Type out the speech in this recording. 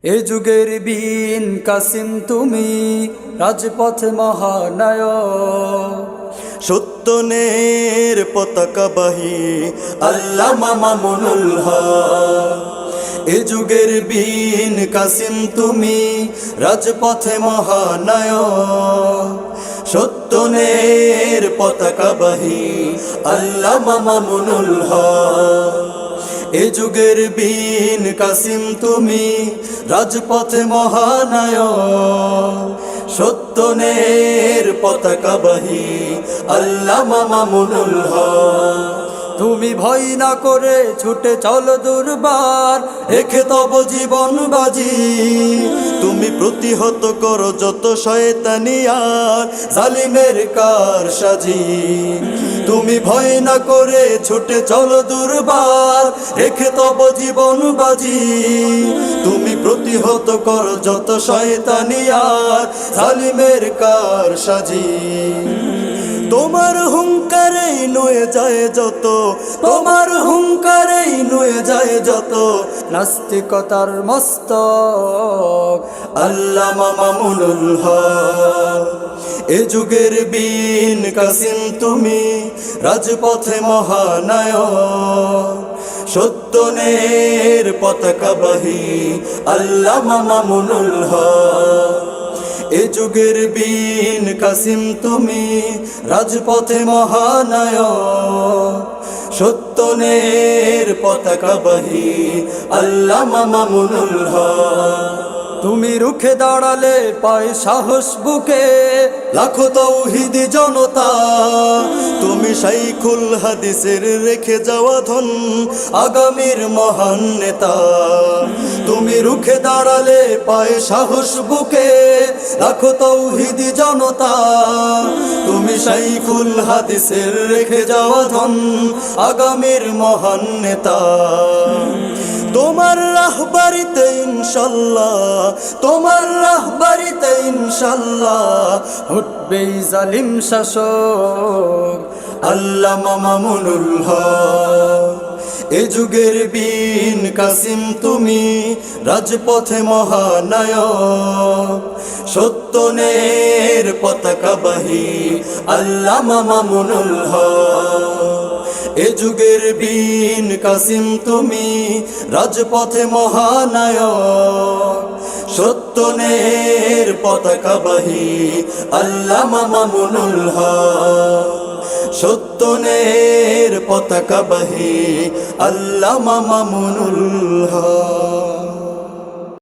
এ যুগের বীন কাসিম তুমি, রাজপথ মহানায়ক। সত্যনের পতাকাবাহী আল্লামা মামুনুল হক। এ যুগের বীন কাসিম তুমি, রাজপথে মহানায়ক। সত্যনের পতাকাবাহী আল্লামা মামুনুল হক। এ যুগের বীন কাসিম তুমি, রাজপথে মহানায়ক। সত্যনের পতাকাবাহী আল্লামা মামুনুল হক। তুমি ভয় না করে ছুটে চলো দুর্বার, রেখে তব জীবন বাজি। তুমি প্রতিহত করো যত শয়তানি আর জালিমের কারসাজি। তুমি ভয় না করে ছুটে চলো দুর্বার, রেখে তব জীবন বাজি। তুমি প্রতিহত করো যত শয়তানি আর জালিমের কারসাজি। তোমার হুঙ্কারেই নুয়ে যায় যত, তোমার হুঙ্কারেই নুয়ে যায় যত নাস্তিকতার মস্তক আল্লামা মামুনুল হক। এ যুগের বীন কাসিম তুমি, রাজপথে মহানায়ক। সত্যনের পতাকাবাহী আল্লামা মামুনুল হক। এ যুগের বীন কাসিম তুমি, রাজপথে মহানায়ক। সত্যনের পতাকাবাহী আল্লামা মামুনুল হক। তুমি রুখে দাঁড়ালে পায় সাহস বুকে লাখো তাওহীদি জনতা। তুমি শাইখুল হাদিসের রেখে যাওয়া ধন, আগামীর মহান নেতা। তুমি রুখে দাঁড়ালে পায় সাহস বুকে লাখো তাওহীদি জনতা। তুমি শাইখুল হাদিসের রেখে যাওয়া ধন, আগামীর মহান নেতা। তোমার রাহবারিতে ইনশাল্লাহ, তোমার রাহবারিতে ইনশাল্লাহ উঠবে জালিম শাসক আল্লামা মামুনুল হক। এ যুগের বীন কাসিম তুমি, রাজপথে মহানায়ক। সত্যনের পতাকাবাহী আল্লামা মামুনুল হক। এ যুগের বীন কাসিম তুমি, রাজপথে মহানায়ক। সত্যনের পতাকাবাহী আল্লামা মামুনুল হক। সত্যনের পতাকাবাহী আল্লামা মামুনুল হক।